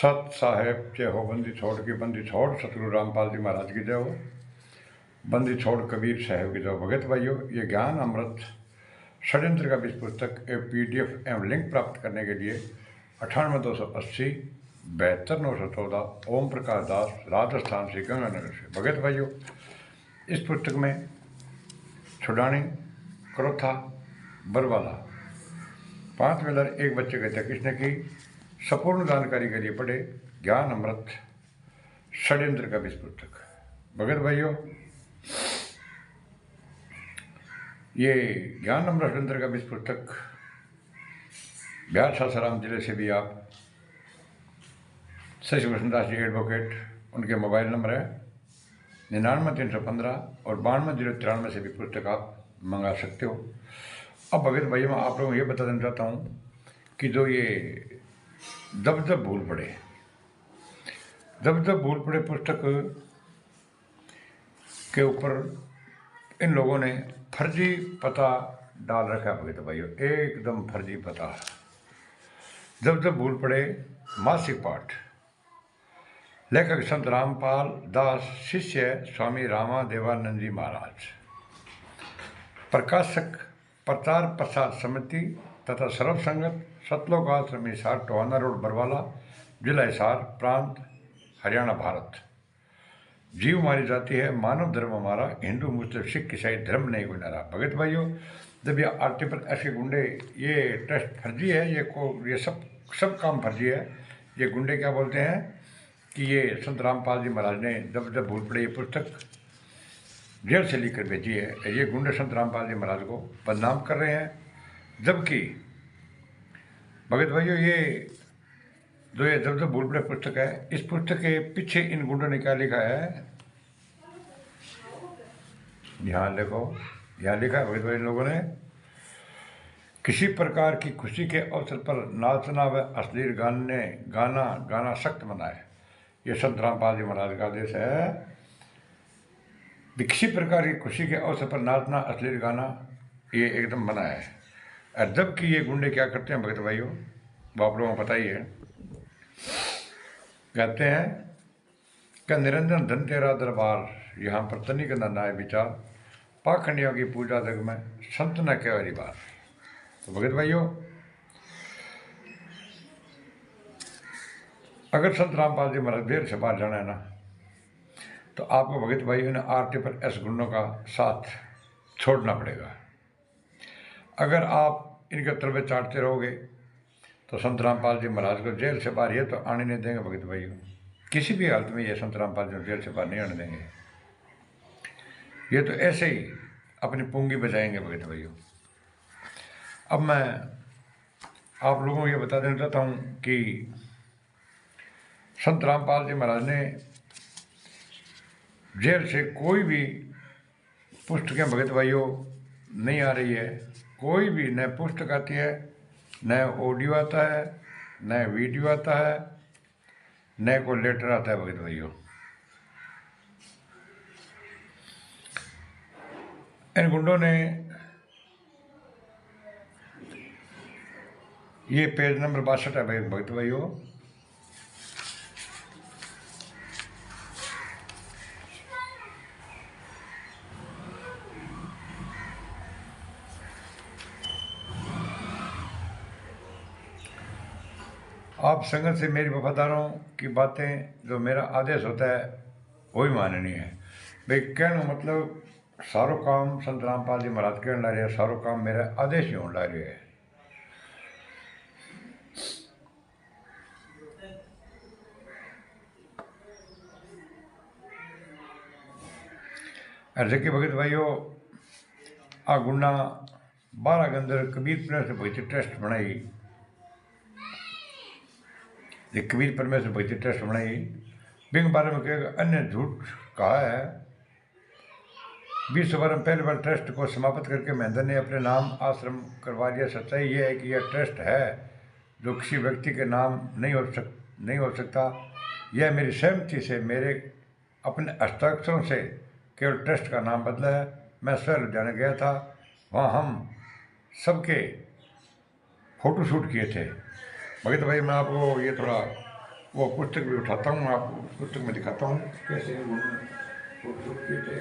सत साहेब जय हो। बंदी छोड़ की बंदी छोड़ सतगुरु रामपाल जी महाराज की जय हो। बंदी छोड़ कबीर साहेब की जय हो। भगत भाइयों, ये ज्ञान अमृत षड्यंत्र का बीज पुस्तक PDF एवं लिंक प्राप्त करने के लिए 98 280 72 914 ओम प्रकाश दास, राजस्थान से, गंगानगर से। भगत भाइयों, इस पुस्तक में छुड़ानी, क्रोथा, बरवाला 5 मिलर एक बच्चे की हत्या किसने की, संपूर्ण जानकारी के लिए पढ़े ज्ञान अमृत षड्यंत्र का बीज पुस्तक। भगत भाइयों, ये ज्ञान अमृत षड्यंत्र का बीज पुस्तक बिहार सासाराम जिले से भी आप शशि कृष्णदास जी एडवोकेट, उनके मोबाइल नंबर है 99 315 और 92 093 से भी पुस्तक आप मंगा सकते हो। अब भगत भाइयों, मैं आप लोगों को ये बता देना चाहता हूँ कि जो ये जब जब भूल पड़े पुस्तक के ऊपर इन लोगों ने फर्जी पता डाल रखा है। भगत भाइयों, एकदम फर्जी पता। जब भूल पड़े मासिक पाठ, लेखक संत रामपाल दास, शिष्य स्वामी रामा देवानंद जी महाराज, प्रकाशक प्रचार प्रसार समिति तथा सर्व संगत, सतलोक आश्रम हिसार, टोहाना रोड, बरवाला, जिला हिसार, प्रांत हरियाणा, भारत। जीव मारी जाती है, मानव धर्म हमारा, हिंदू मुस्लिम सिख ईसाई धर्म नहीं कोई नारा। भगत भाइयों, जब ये RT के गुंडे, ये टेस्ट फर्जी है, ये सब काम फर्जी है। ये गुंडे क्या बोलते हैं कि ये संत रामपाल जी महाराज ने जब भूल पड़े ये पुस्तक जेल से लिखकर भेजी है। ये गुंडे संत रामपाल जी महाराज को बदनाम कर रहे हैं। जबकि भगत भाइयों, ये जब भूल पड़े पुस्तक है, इस पुस्तक के पीछे इन गुंडों ने क्या लिखा है, ध्यान लिखा है भगत भाई इन लोगों ने, किसी प्रकार की खुशी के अवसर पर नाचना व अश्लील गाना सख्त मना है। ये संत रामपाल जी महाराज का आदेश है। किसी प्रकार की खुशी के अवसर पर नाचना, अश्लील गाना, ये एकदम मना है। जबकि ये गुंडे क्या करते हैं भगत भाइयों, वो आप लोगों को पता ही है। कहते हैं कि निरंजन धन तेरा दरबार, यहाँ पर तनिक न नाय विचार, पाखंडियों की पूजा जग में संत न केवरी बार। तो भगत भाइयों, अगर संत रामपाल जी महाराज देर से बाहर जाना है ना, तो आपको भगत भाइयों ने RT गुंडों का साथ छोड़ना पड़ेगा। अगर आप इनके तरबे चाटते रहोगे तो संत रामपाल जी महाराज को जेल से बाहर ये तो आने नहीं देंगे। भगत भाइयों, किसी भी हालत में ये संत रामपाल जी जेल से बाहर नहीं आने देंगे। ये तो ऐसे ही अपनी पूंगी बजाएंगे। भगत भाइयों, अब मैं आप लोगों को ये बता देना चाहता हूँ कि संत रामपाल जी महाराज ने जेल से कोई भी पुस्तकें भगत भाइयों नहीं आ रही है। कोई भी न पुस्तक आती है, न ऑडियो आता है, न वीडियो आता है, न कोई लेटर आता है। भगत भाइयों, इन गुंडों ने ये पेज नंबर 62 है भगत भाइयों, आप संगत से मेरी वफादारों की बातें जो मेरा आदेश होता है वही माननी है। भाई कहना मतलब सारो काम संत रामपाल जी महाराज कहने ला रहे हैं, सारो काम मेरा आदेश ही होने ला रहे है। जबकि भगत भाइयों, आ गुंडा 12 के अंदर कबीर परमेश्वर भक्ति ट्रस्ट बनाई। ये कबीर परमेश्वर भक्ति ट्रस्ट बनाई, बिंग बारे में कहेगा अन्य झूठ कहा है। 20 वर्ष पहले बार ट्रस्ट को समाप्त करके महेंद्र ने अपने नाम आश्रम करवा लिया। सच्चाई यह है कि यह ट्रस्ट है जो किसी व्यक्ति के नाम नहीं हो सकता। यह मेरी सहमति से, मेरे अपने हस्ताक्षरों से केवल ट्रस्ट का नाम बदला है। मैं स्वयं लुधियाना गया था, वहाँ हम सबके फ़ोटो शूट किए थे। भगत भाई, मैं आपको ये थोड़ा वो पुस्तक भी उठाता हूँ, आपको पुस्तक में दिखाता हूँ कैसे उन्होंने फोटो किए थे।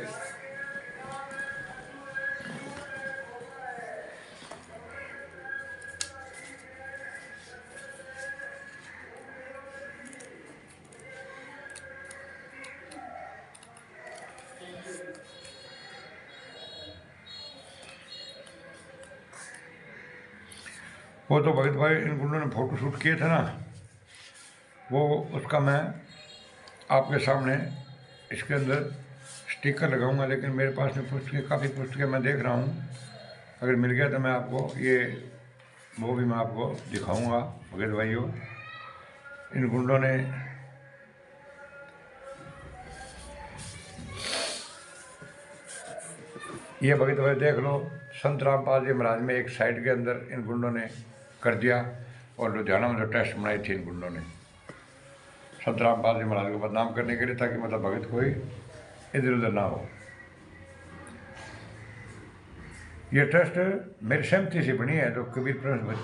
वो तो भगत भाई इन गुंडों ने फोटो शूट किए थे ना, वो उसका मैं आपके सामने इसके अंदर स्टिकर लगाऊंगा, लेकिन मेरे पास में पुस्तकें, काफ़ी पुस्तकें मैं देख रहा हूँ, अगर मिल गया तो मैं आपको ये वो भी मैं आपको दिखाऊंगा। भगत भाइयों, इन गुंडों ने ये भगत भाई देख लो, संत रामपाल जी महाराज में एक साइड के अंदर इन गुंडों ने कर दिया, और लुधियाना में जो टेस्ट बनाई थी इन गुंडों ने संत रामपाल जी महाराज को बदनाम करने के लिए, ताकि मतलब भगत कोई इधर उधर ना हो। ये ट्रस्ट मेरी सहमति से बनी है, जो कबीर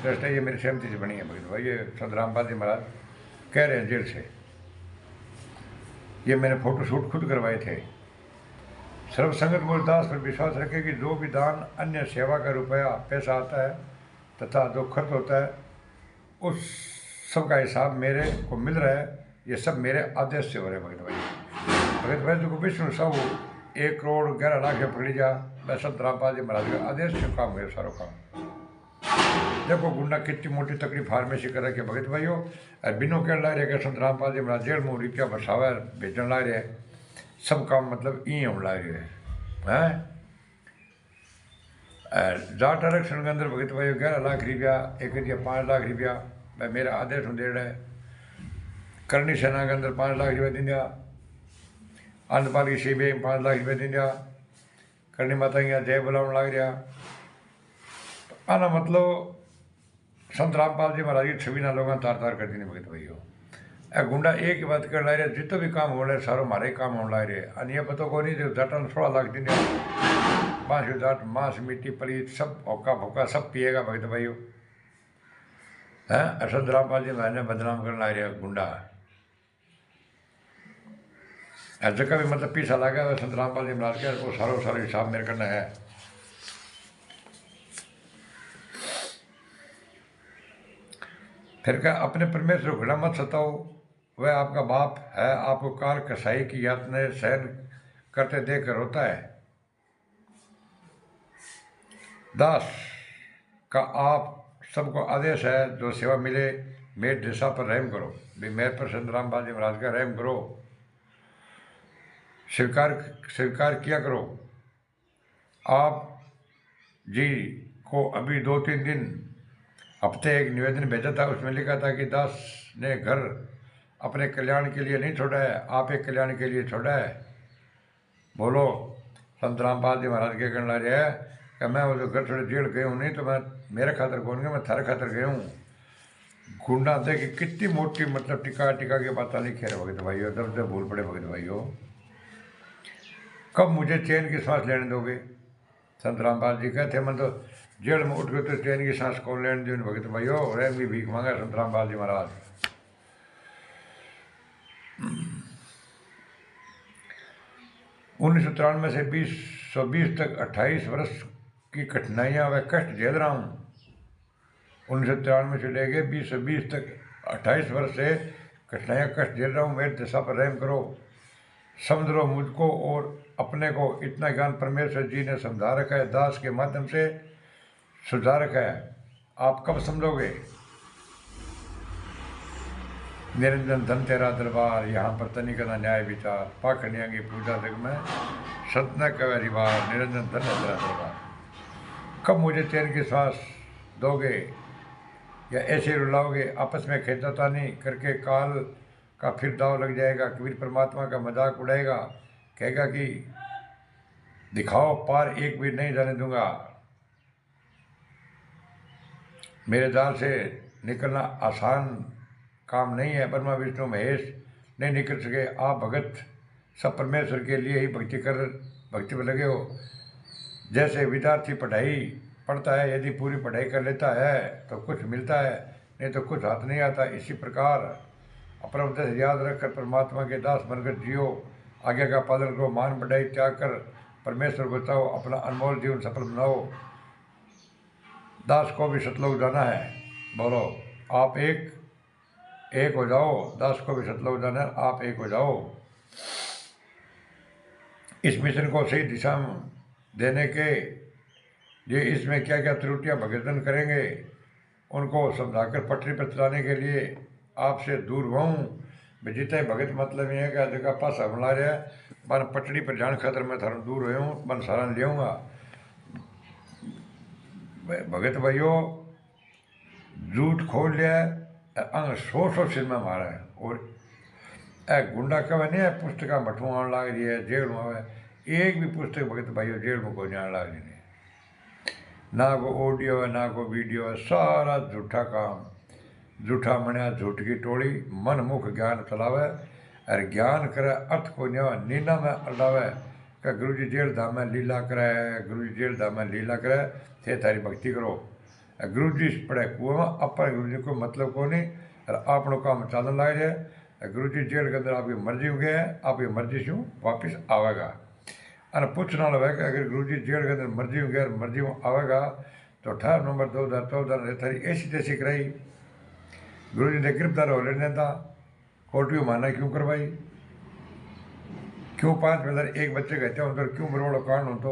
ट्रस्ट है ये मेरी सहमति से बनी है भगत भाई। ये संत रामपाल जी महाराज कह रहे हैं जेल से, ये मैंने फोटो शूट खुद करवाए थे। सर्वसंगत मूलदास पर विश्वास रखें कि जो भी दान अन्य सेवा का रुपया पैसा आता है तथा जो खर्च होता है उस सब का हिसाब मेरे को मिल रहा है, ये सब मेरे आदेश से हो रहे भगत भाई। भगत भाई जो विष्णु सब 1 करोड़ 11 लाख में पकड़ी जा, मैं संत रामपाल जी महाराज का आदेश से काम हुए सारो काम। देखो गुंडा कितनी मोटी तकड़ी फार्मेसी कर रखी है भगत भाइयों, बिनो कह ला रहे कि संत रामपाल जी महाराज जेल में रुपया बरसावा भेजन ला रहे, सब काम मतलब ई होने ला रहे हैं। जाट आरक्षण के अंदर भगत भाई 11 लाख रुपया, एक दिया 5 लाख रुपया, मैं मेरा आदेश हूँ दे रहा है। करनी सेना के अंदर 5 लाख रुपया दिया, आनंदपाल की सीबीआई में 5 लाख रुपया दिया, करनी माता की जय बुलावन लग रहा। आना मतलब संत रामपाल जी महाराज की छवि ना लोग तार तार कर दी भगत भाइयों। गुंडा एक ही बात कर ला रहे, जितना भी काम हो रहा है सारो मारे काम होने ला रहे, और ये पता को नहीं जो जाटा 16 लाख दिन मांस जाट मांस मिट्टी पलीत सब औका भोका सब पिएगा भगत भाइयों। हैं संत रामपाल जी महाराज ने बदनाम करने ला रहे गुंडा, जगह भी मतलब पीछा लगा संत रामपाल जी महाराज के, वो सारो हिसाब मेरे करना है। फिर क्या अपने परमेश्वर को घड़ा मत सताओ, वह आपका बाप है, आपको काल कसाई की यातनाएं सहन करते देखकर होता है। दास का आप सबको आदेश है, जो सेवा मिले मेरे दिशा पर रहम करो, भी मेरे पर संत रामपाल जी महाराज का रहम करो, स्वीकार किया करो। आप जी को अभी 2-3 दिन हफ्ते एक निवेदन भेजा था, उसमें लिखा था कि दास ने घर अपने कल्याण के लिए नहीं छोड़ा है, आप एक कल्याण के लिए छोड़ा है। बोलो संत रामपाल जी महाराज के कहने लगे है कि मैं वो जो घर छोड़े जेल गए हूँ, नहीं तो मैं मेरे खातर कौन गया, मैं थारे खातर गया हूँ। गुंडा दे कि कितनी मोटी मतलब टिका की बात लिखे रहे भगत भाइयों, दब से भूल पड़े भगत भाइयों। कब मुझे चैन की सांस लेने दोगे? संत रामपाल जी कहते मैं तो जेल में उठ गए तो चैन की सांस कौन लेने दे भगत भाइयों, रैन भी भीख मांगा संत रामपाल जी महाराज। 1993 से 2020 तक 28 वर्ष की कठिनाइयां व कष्ट झेल रहा हूँ। 1993 से लेके 2020 तक 28 वर्ष से कठिनाइयां कष्ट झेल रहा हूँ, मेरे दिशा पर रहम करो, समझ लो मुझको और अपने को। इतना ज्ञान परमेश्वर जी ने समझा रखा है, दास के माध्यम से सुधार रखा है, आप कब समझोगे? निरंजन धन तेरा दरबार, यहाँ पर तनिक ना न्याय विचार, पाखंडियों की पूजा जग में सतना का रिवार, निरंजन धन है तेरा दरबार। कब मुझे चैन की सांस दोगे या ऐसे रुलाओगे? आपस में खेचातानी करके काल का फिर दाव लग जाएगा, कबीर परमात्मा का मजाक उड़ाएगा, कहेगा कि दिखाओ पार एक भी नहीं जाने दूंगा। मेरे जाल से निकलना आसान काम नहीं है, ब्रह्मा विष्णु महेश नहीं निकल सके। आप भगत सब परमेश्वर के लिए ही भक्ति में लगे हो। जैसे विद्यार्थी पढ़ाई पढ़ता है, यदि पूरी पढ़ाई कर लेता है तो कुछ मिलता है, नहीं तो कुछ हाथ नहीं आता। इसी प्रकार अपना उद्देश्य याद रखकर परमात्मा के दास बनकर जियो, आज्ञा का पालन करो, मान बढ़ाई त्याग कर परमेश्वर को बचाओ, अपना अनमोल जीवन सफल बनाओ। दास को भी सतलोक जाना है। बोलो, आप एक हो जाओ। दास को भी सतलोक जाना है, आप एक हो जाओ। इस मिशन को सही दिशा में देने के लिए इसमें क्या क्या त्रुटियां भगतन करेंगे उनको समझाकर पटरी पर चलाने के लिए आपसे दूर हूँ। जितने भगत मतलब ये है कि जगह पास हमला रहा बन पटड़ी पर जान खातर मैं थारू दूर हो हूँ, बन सारा लियाऊंगा। भगत भाइयों, जूठ खोल लिया अंग 100 सिर में मारा है। और ए गुंडा कवे नहीं है पुस्तक मठू आने लग रही है, जेल में आवे। एक भी पुस्तक भगत भाइयों जेल में कोई आने लग रही नहीं, ना को ऑडियो है ना को वीडियो है, सारा झूठा काम, झूठा मनिया झूठ की टोली मन मुख ज्ञान चलावे और ज्ञान करे अर्थ को नीना में अलावे कि गुरु जी जेल धाम में लीला करे, गुरु जी जेल धाम में लीला करे थे थारी भक्ति करो। गुरु जी पढ़े कुएं में अपन गुरु जी को मतलब को नहीं और आपनो काम चलन लग जाए। गुरु जी जेल के अंदर आपकी मर्जी हो गया है, आपकी मर्जी से वापिस आवेगा। और पूछना लगे कि अगर गुरु जी जेल के अंदर मर्जी हो गया मर्जी में आवेगा तो 18 नवंबर 2014 थारी ऐसी तैसी कराई। गुरु जी ने गिरफ्तार हो लेने था, कोर्ट की माना क्यों करवाई, क्यों 5 मिनट एक बच्चे कहते हो उधर क्यों बरोड़ा कांड होता,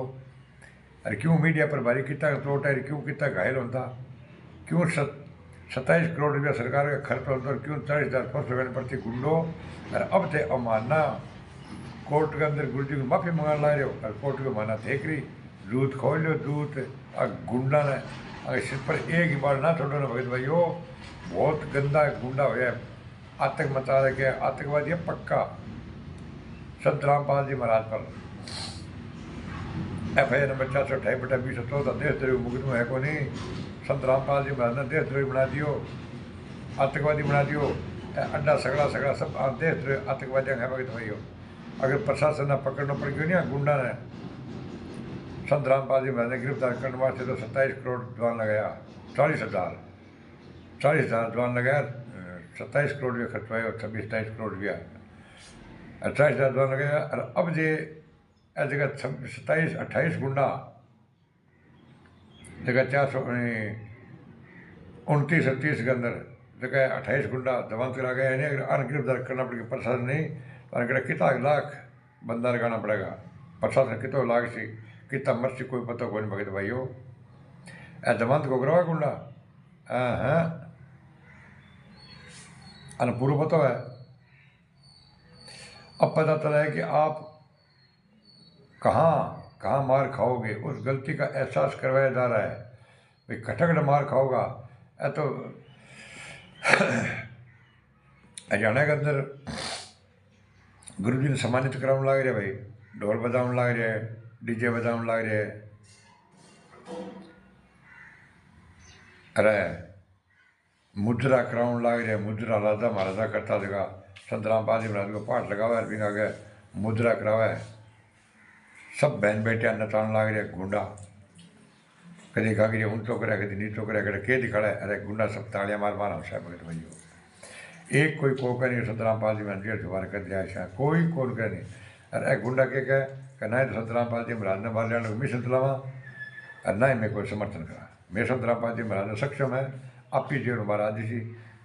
अरे क्यों मीडिया पर भारी कितना चोट है, क्यों कितना घायल होता, क्यों 27 करोड़ रुपया सरकार का खर्च होता, क्यों 40,000 पोस्ट लगाने पड़ती गुंडो। और अब थे अमाना कोर्ट के अंदर गुरु जी को माफी मंगा ला रहे हो और कोर्ट को माना देख रही दूध खोल लो दूध गुंडा ने अगर सिर पर एक ही बार ना छोड़ो ना भगत भाई हो, बहुत गंदा गुंडा हो गया, आतंक मचा रखे, आतंकवादी है पक्का। संत रामपाल जी महाराज पर FIR नंबर 428/2014 देशद्रोही मुकदमा है को नहीं। संत रामपाल जी महाराज ने देशद्रोही बना दियो, आतंकवादी बना दियो, अड्डा सगड़ा सगड़ा सब देशद्रोही आतंकवादी है भगत भाई हो। अगर प्रशासन ने पकड़ना पड़ गया नहीं गुंडा ने संत रामपाल जी महाराज ने गिरफ्तार करने वास्ते तो 27 करोड़ जवान लगाया, 40,000 जवान लगाया, 27 करोड़ रुपया खर्च हुआ और 26-27 करोड़ रुपया 28,000 जवान लगाया। और अब जे जगह 27-28 गुंडा जगह 429-30 के अंदर जगह 28 गुंडा जवान करा गया नहीं। अगर अनगिरफ्तार करना पड़ेगा प्रशासन नहीं तो अगर कितना लाख बंदा लगाना पड़ेगा, प्रशासन कितना लाख से कितना मर्सी कोई पता कोई नहीं भगत भाई हो। जमानत को करवा गुंडा हाँ अन पूरा पता है। अब पता चला है कि आप कहाँ मार खाओगे, उस गलती का एहसास करवाया जा रहा है। भाई खटखट मार खाओगा तो हरियाणा के अंदर गुरु जी ने सम्मानित कराने लग रहे, भाई ढोल बजाने लग रहे, DJ बजाने लग रहे। अरे मुद्रा कराने लग रहे, मुद्रा राजा महाराजा करता जगह संत रामपाल जी महाराज को पाठ लगावा भी आगे मुद्रा करावा है। सब बहन बेटिया नचाने लग रहे गुंडा, कभी कहा कि ऊँचो करे कभी नीचो करे, कभी के दिखा है। अरे गुंडा सब तालियां मार मार हम भगत भाई हो। एक कोई को नहीं संत रामपाल जी महाराज जेल से बाहर कर दिया शायद कोई कौन कह नहीं। अरे गुंडा के कह ना तो संत रामपाल जी महाराज ने बाहर जाने को मिशन चलावा और ना ही मैं कोई समर्थन करा। मैं संत रामपाल जी महाराज ने सक्षम है, आप ही जेल में बाहर आदि सी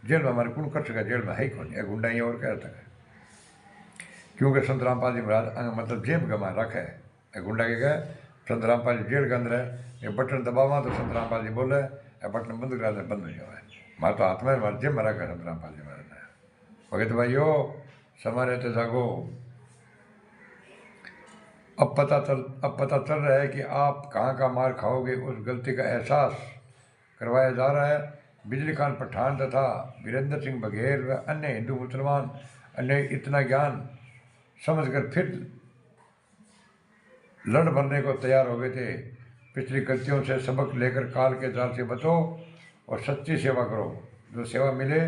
जेल में हमारे कौन कर सका, जेल में है ही कौन, यह गुंडा ही और कह सकता है। क्योंकि संत रामपाल जी महाराज मतलब जेब गमा रखा है। गुंडा के कहे संत रामपाल जी जेल के अंदर है, ये बटन दबावा तो संत रामपाल जी बोले बटन बंद करा दे बंद हो जाए। मारे तो हाथ में हमारे जेब में रखा संत रामपाल जी महाराज ने। भगत भाइयों समय रहते जागो। अब पता चल रहा है कि आप कहाँ मार खाओगे, उस गलती का एहसास करवाया जा रहा है। बिजली खान पठान तथा वीरेंद्र सिंह बघेल व अन्य हिंदू मुसलमान अन्य इतना ज्ञान समझकर फिर लड़ मरने को तैयार हो गए थे। पिछली गलतियों से सबक लेकर काल के जाल से बचो और सच्ची सेवा करो। जो सेवा मिले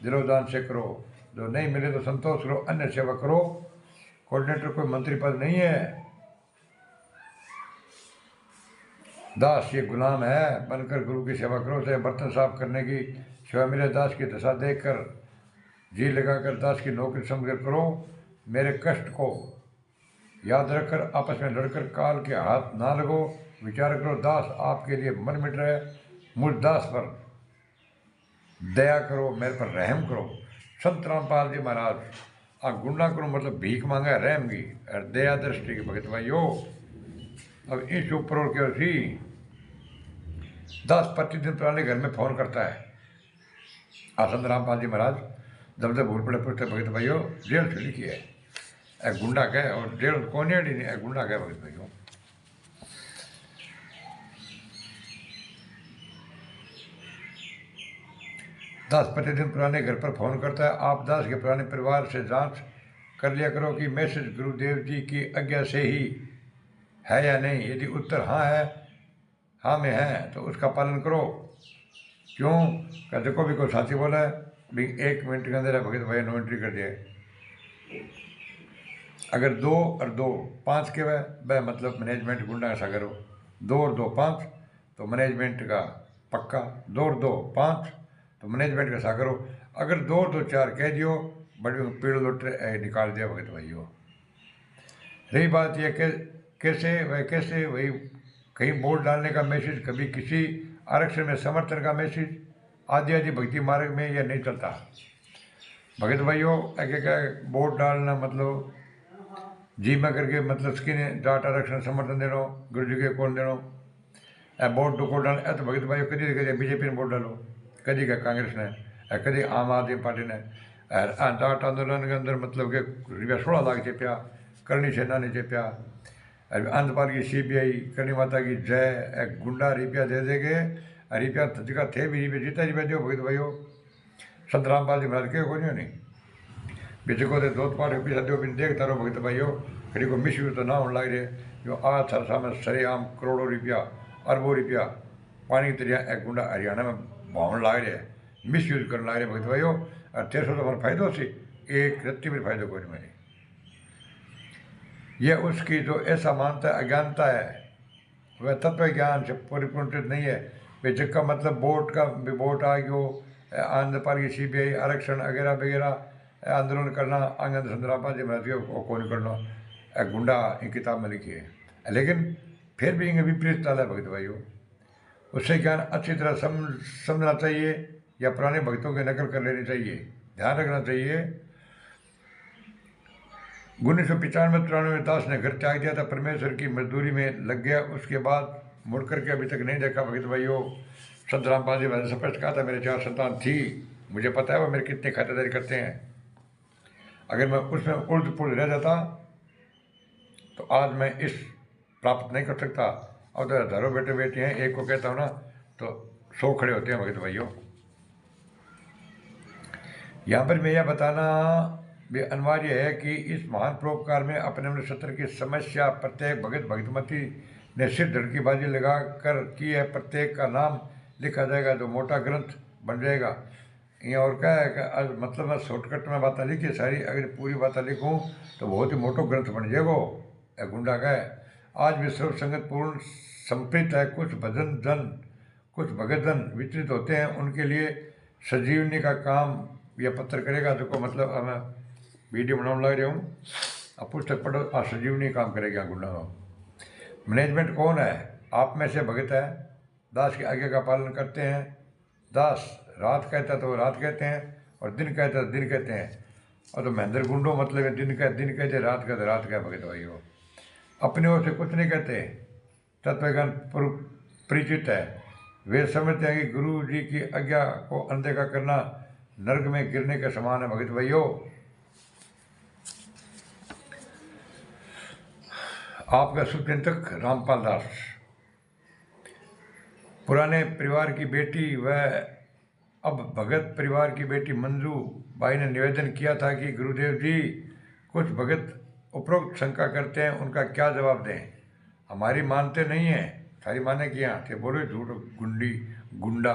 दिलोदान से करो, जो नहीं मिले तो संतोष करो, अन्य सेवा करो। कोऑर्डिनेटर कोई मंत्री पद नहीं है, दास ये गुलाम है, बनकर गुरु की सेवा करो। चाहे बर्तन साफ करने की सेवा मिले दास की दशा देखकर जी लगाकर दास की नौकरी समझकर करो मेरे कष्ट को, याद रखकर आपस में लड़कर काल के हाथ ना लगो। विचार करो दास आपके लिए मन मिट रहे, मुझ दास पर दया करो, मेरे पर रहम करो। संत रामपाल जी महाराज आ गुंडा करो मतलब भीख मांगा रहम की और दया दृष्टि की भगत भाइयों। अब इस ऊपर और क्या थी, दास प्रतिदिन पुराने घर में फोन करता है। संत रामपाल जी महाराज जब जब भूल पड़े पूछते भगत भाइयों जेल से लिखी है ए गुंडा कहे, और जेल कौन नहीं गुंडा कहे भगत भाइयों। दास प्रतिदिन पुराने घर पर फोन करता है। आप दास के पुराने परिवार से जांच कर लिया करो कि मैसेज गुरुदेव जी की आज्ञा से ही है या नहीं। यदि उत्तर हाँ है, हाँ में है तो उसका पालन करो। क्यों क्या देखो भी कोई साथी बोला है भी 1 मिनट के अंदर भगत भाई नो एंट्री कर दिया। अगर 2 और 2 5 के वह मतलब मैनेजमेंट गुंडा ऐसा करो। 2 और 2 5 तो मैनेजमेंट का पक्का, 2 और 2 5 तो मैनेजमेंट का ऐसा करो। अगर 2 और 2 4 कह दियो बड़ी पेड़ लोट निकाल दिया भगत भाइयों। रही बात यह कैसे वही कहीं वोट डालने का मैसेज, कभी किसी आरक्षण में समर्थन का मैसेज आदि आदि भक्ति मार्ग में यह नहीं चलता भगत भाइयों। क्या वोट डालना मतलब जी में करके मतलब स्किन डाट आरक्षण समर्थन देना गुरु जी के कौन देना वोट को डाल तो भगत भाइयों कभी कभी बीजेपी ने वोट डालो, कभी का कांग्रेस ने, कभी आम आदमी पार्टी ने। डाट आंदोलन के अंदर मतलब के रुपया 16 लाख चेपिया, करनी सेना ने चेपिया, आंध्रपाल की CBI, करनी माता की जय, एक गुंडा रुपया दे देंगे रुपया जगह थे भी रुपये जीता रुपया दो भगत भाइयों। संत रामपाल जी महाराज के कोई नहीं बीच को दो पाठ पैसा दो भी देखता रहो भगत भाइयों। कहीं को मिस यूज तो ना होने लग रहे जो आज हर सामने सरेआम करोड़ों रुपया अरबों रुपया पानी की तरह एक गुंडा हरियाणा में भावने लग रहे हैं, मिस यूज करने लग रहे भगत भाइयों। और 1300 तो हमारा फायदो से एक रत्ती में फायदो कोई नहीं। यह उसकी जो ऐसा मानता है अज्ञानता है, वह तत्व ज्ञान से परिपूर्ण नहीं है। वे जिसका मतलब वोट आ गयो, आंध्रपाल की CBI आरक्षण वगैरह वगैरह आंदोलन करना आंगन संदरापा जी महाराज को कौन करना गुंडा इन किताब में लिखी है। लेकिन फिर भी इनके विपरीत चाल है भगत भाइयों। उससे ज्ञान अच्छी तरह समझना चाहिए या पुराने भक्तों की नकल कर लेनी चाहिए। ध्यान रखना चाहिए 1995-93 दास ने घर त्याग दिया था, परमेश्वर की मजदूरी में लग गया। उसके बाद मुड़ करके अभी तक नहीं देखा भगत भाइयों। संत रामपाल जी मैंने स्पष्ट कहा था मेरे 4 संतान थी, मुझे पता है वो मेरे कितने खातेदारी करते हैं। अगर मैं उसमें उर्द पुर्द रह जाता तो आज मैं इस प्राप्त नहीं कर सकता। और तो हजारों बेटे बेटी हैं, एक को कहता हूँ ना तो 100 खड़े होते हैं भगत भाइयों। यहाँ पर मैं यह बताना भी अनिवार्य है कि इस महान परोपकार में अपने अपने सत्र की समस्या प्रत्येक भगत भगतमती ने सिर धड़कीबाजी लगा कर की है। प्रत्येक का नाम लिखा जाएगा जो मोटा ग्रंथ बन जाएगा। ये और क्या है कि मतलब मैं शॉर्टकट में बातें लिखी सारी, अगर पूरी बातें लिखूँ तो बहुत ही मोटो ग्रंथ बन जाएगा। गुंडा का है आज भी सर्व संगत पूर्ण संप्रीत है। कुछ भजन जन कुछ भगत जन विचलित होते हैं, उनके लिए सजीवनी का काम यह पत्र करेगा। देखो मतलब मैं वीडियो बनाने लग रहा हूँ, अब पुस्तक पढ़ो सजीवनी काम करेगा गुंडा। मैनेजमेंट कौन है? आप में से भगत है, दास की आज्ञा का पालन करते हैं। दास रात कहता है तो रात कहते हैं और दिन कहता है तो दिन कहते हैं। और तो महेंद्र गुंडो मतलब दिन कहते रात कहते रात कह भगत भाइयों। अपने ओर से कुछ नहीं कहते, तत्वज्ञान परिचित है। वे समझते हैं कि गुरु जी की आज्ञा को अनदेखा करना नर्क में गिरने के समान है भगत भाइयों। आपका शुभचिंतक रामपाल दास। पुराने परिवार की बेटी व अब भगत परिवार की बेटी मंजू बाई ने निवेदन किया था कि गुरुदेव जी कुछ भगत उपरोक्त शंका करते हैं, उनका क्या जवाब दें? हमारी मानते नहीं हैं, सारी माने किया थे बोले झूठ गुंडा।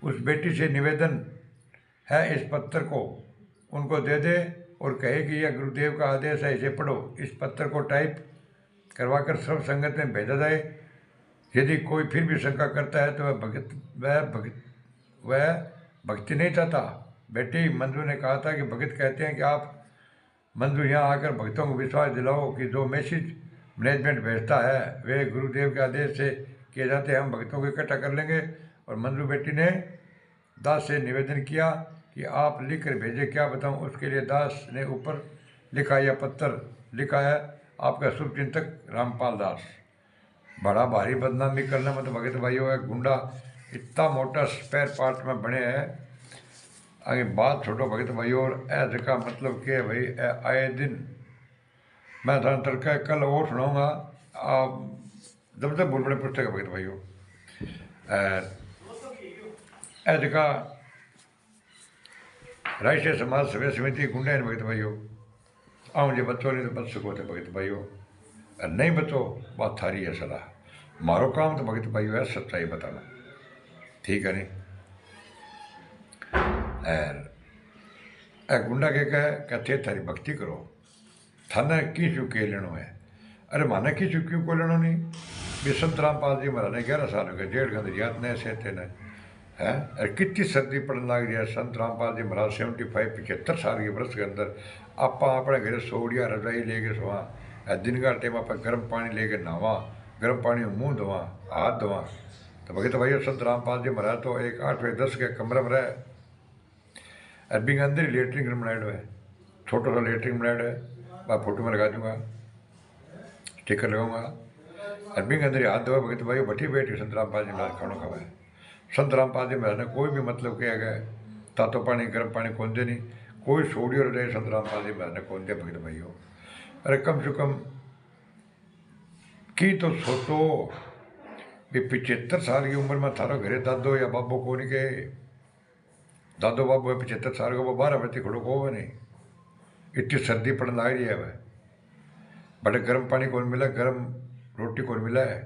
उस बेटी से निवेदन है इस पत्र को उनको दे दे और कहे कि यह गुरुदेव का आदेश है, इसे पढ़ो। इस पत्र को टाइप करवाकर सर्व संगत में भेजा जाए। यदि कोई फिर भी शंका करता है तो वह भक्ति नहीं चाहता, बेटी मंजू ने कहा था कि भगत कहते हैं कि आप मंजू यहाँ आकर भक्तों को विश्वास दिलाओ कि जो मैसेज मैनेजमेंट भेजता है वे गुरुदेव के आदेश से किए जाते हैं, हम भक्तों को इकट्ठा कर लेंगे। और मंजू बेटी ने दास से निवेदन किया कि आप लिख कर भेजे, क्या बताऊं। उसके लिए दास ने ऊपर लिखा, यह पत्र लिखा है आपका शुभचिंतक रामपाल दास। बड़ा भारी बदनामी करना मतलब भगत भाइयों है गुंडा इतना मोटा स्पेयर पार्ट में बने हैं। आगे बात छोड़ो भगत भाइयों, और ऐसे का मतलब क्या है भाई, आए दिन मैं थाना तड़का कल और सुनाऊंगा। आप जब तक बोल बड़े पुस्तक है भगत भाइयों, ऐसे का राष्ट्रीय समाज सेवा समिति गुंडा है भगत भाइयों। आओ मुझे बच्चों नहीं तो बच सको थे भगत भाइयों, नहीं बचो बात थारी है सलाह। मारो काम तो भगत भाइयों है सच्चाई बताना, ठीक है नहीं। गुंडा के कहते थारी भक्ति करो, थाने की चुके लेनो है। अरे माने की चुकी को लेनो नहीं भी। संत रामपाल जी महाराज ने 11 साल हो गए जेल के अंदर, याद नहीं सहते ने है। अरे कितनी सर्दी पड़ने लग रही है। संत रामपाल जी महाराज 75 75 साल के वर्ष के अंदर आप अपने घर सोड़िया रजाई लेके सोवा, दिन का टाइम आप गर्म पानी लेके नहावा, गर्म पानी में मुँह धोवा, हाथ धोवा। तो भगत भाई संत रामपाल जी महाराज तो एक 8 बाई 10 के कमरे में रहे। अरबी के अंदर ही लेटरिन घर बनाया है, छोटा सा लेटरिन बनाया है। मैं फोटो में लगा दूंगा, स्टिकर लगाऊंगा। अरबी के अंदर ही हाथ धोआ भगत भाई बैठी बैठी संत रामपाल जी महाराज खाना खावा है। संत रामपाल जी महाराज ने कोई भी मतलब किया गया तातो पानी गर्म पानी कौन दे नहीं, कोई सोड़ी और रहे संत रामपाल जी महाराज ने कौन दे भगत भाइयों। अरे कम से कम की तो सोचो भी 75 साल की उम्र में थारो घरे दादो या बाबो को नहीं के, दादो बाबू है 75 साल का, वो 12 बजे खड़ो को नहीं। इतनी सर्दी पड़ने लग रही है वह, बड़े गर्म पानी कौन मिला, गर्म रोटी कौन मिला है।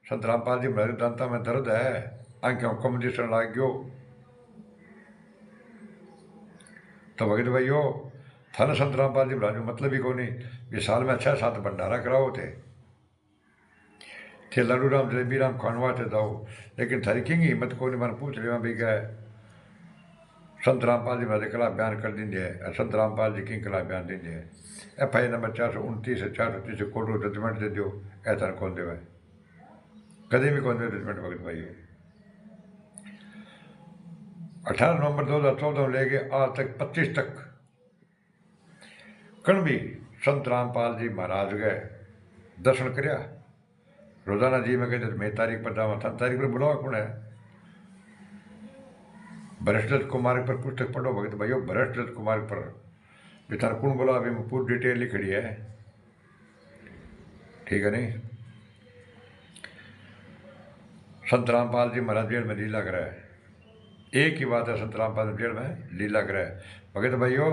संत रामपाल जी महाराज दांता में दर्द है, आंखों कम दिसन लग गयो। तो भगत भाइयों थाना संत रामपाल जी महाराज मतलब ही कौन ये साल में 6-7 भंडारा कराओ थे लाडू राम जलेबी राम खानवा थे जाओ, लेकिन थारी किंग हिम्मत को नहीं। मैंने पूछ लिया भी गए संत रामपाल जी महाराज खिलाफ बयान कर दीजिए, संत रामपाल जी की खिलाफ बयान दीजिए। FI नंबर 429 से 430 से कोर्ट को जजमेंट दे दो, ऐसा कौन दे भाई, कभी भी कौन दे जजमेंट भगत भाई। 18 नवंबर 2014 लेके आज तक 25 तक कण भी संत रामपाल जी महाराज गए दर्शन करया रोजाना जी में कहते मैं तारीख पर जावा था, तारीख पर बुलावा कौन है। भ्रष्टदत्त कुमार पर पुस्तक पढ़ो भगत भाइयों, भ्रष्टदत्त कुमार पर बेचारा कौन बोला, अभी मैं पूरी डिटेल लिखी है, ठीक है नहीं। संत रामपाल जी महाराज जेल में लीला कराए, एक ही बात है, संत रामपाल जेल में लीला कराए भगत भाइयों।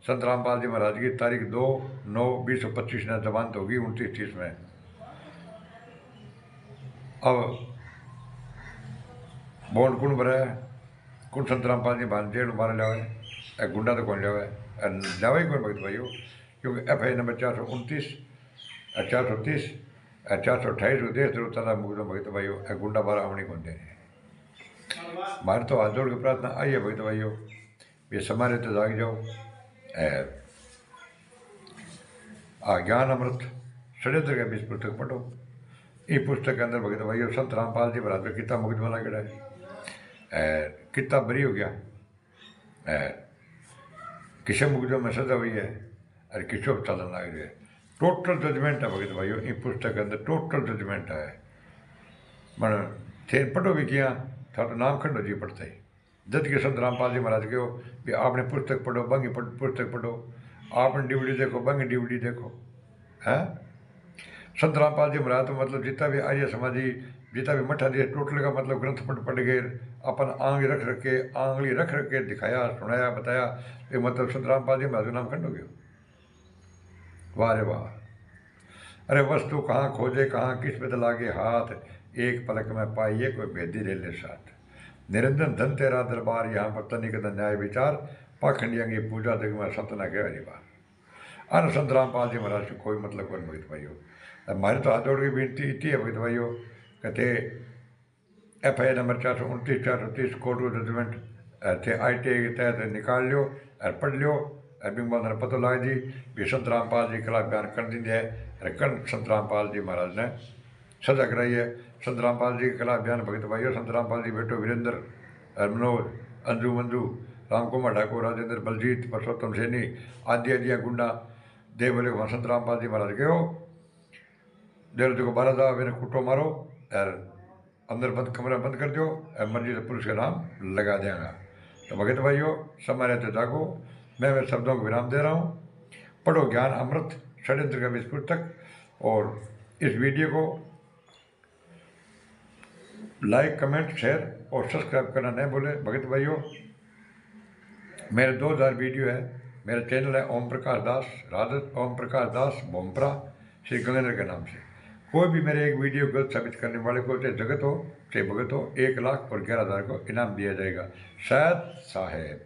संत रामपाल जी महाराज की तारीख 2/9/2025 ने जमानत होगी 29-30 में। अब बॉन्ड कौन भरा है, कौन संत रामपाल जी महाराज जेल मारे लिया, गुंडा तो कौन लिया जावा ही कौन भगत भाइयों। क्योंकि FI नंबर 429 430 428 को देश द्रोह मुकदमा भगत भाइयों, गुंडा बारह हमने कौन दे। मारे तो हाथ जोड़ के प्रार्थना आई है भगत भाइयों, ये समारे तो जाग जाओ। ज्ञान अमृत षड्यंत्र के बीच पुस्तक पढ़ो। ये पुस्तक के अंदर भगत भाइयों संत रामपाल जी महाराज का कितना मुकदमा लगा है, कितना बरी हो गया, किसे मुकदमे में सजा हुई है और किसो चलन लग रही है। टोटल जजमेंट है भगत भाइयों, ये पुस्तक के अंदर टोटल जजमेंट है। मन थे पढ़ो भी किया था तो नाम खंडो जी पढ़ते ही जद के संत रामपाल जी महाराज के हो भी आपने पुस्तक पढ़ो, बंगी पुस्तक पढ़ो, आपने DVD देखो, बंगी DVD देखो है। संत रामपाल जी महाराज तो मतलब जितना भी आर्य समाजी जितना भी मठा दिए टोटल का मतलब ग्रंथ पढ़ गए, अपन आंगली रख के दिखाया, सुनाया, बताया, ये मतलब संत रामपाल जी महाराज नाम खंड हो गया। वाह रे वाह। अरे वस्तु कहाँ खोजे कहाँ किस पे लागे हाथ, एक पलक में पाइए कोई भेदी ले ले साथ। निरंजन धन तेरा दरबार, यहाँ पर तनिक न्याय विचार, पाखंडियों की पूजा जग में सतना के हरी बार। अन संत रामपाल जी महाराज से कोई मतलब कौन भगत भाइयों। हमारे तो हाथ जोड़ की बेनती इतनी है भगत भाइयों, कहते FI नंबर 429 430 कोर्ट को जजमेंट थे ITI के तहत निकाल लियो और पढ़ लियो और बिंग बाद ने पतो लग जी भी संत रामपाल जी खिलाफ बयान कर दी है और कल संत रामपाल जी महाराज ने सजा कराई है। संत रामपाल जी के खिलाफ बयान भगत भाइयों, संत रामपाल जी बेटो वीरेंद्र और मनोज, अंजू मंजू, राम कुमार ठाकुर, राजेंद्र बलजीत, परसोत्तम सैनी आदि आदि गुंडा दे बोले वहाँ संत रामपाल जी महाराज गयो देर जो बारह था मैंने कुटो मारो और अंदर बंद कमरा बंद कर दो और मर्जी से पुलिस का नाम लगा देगा। तो भगत भाइयों, समय रहते जागो। मैं वे शब्दों को विराम दे रहा हूँ। पढ़ो ज्ञान अमृत षड्यंत्र का इस पुस्तक और इस वीडियो को लाइक, कमेंट, शेयर और सब्सक्राइब करना नहीं भूले। भगत भाइयों, मेरे 2000 वीडियो है। मेरा चैनल है ओम प्रकाश दास राजत, ओम प्रकाश दास बोमपरा श्री गंगानगर के नाम से। कोई भी मेरे एक वीडियो गलत साबित करने वाले को चाहे जगत हो चाहे भगत हो 1 लाख और 11,000 को इनाम दिया जाएगा। शायद साहेब।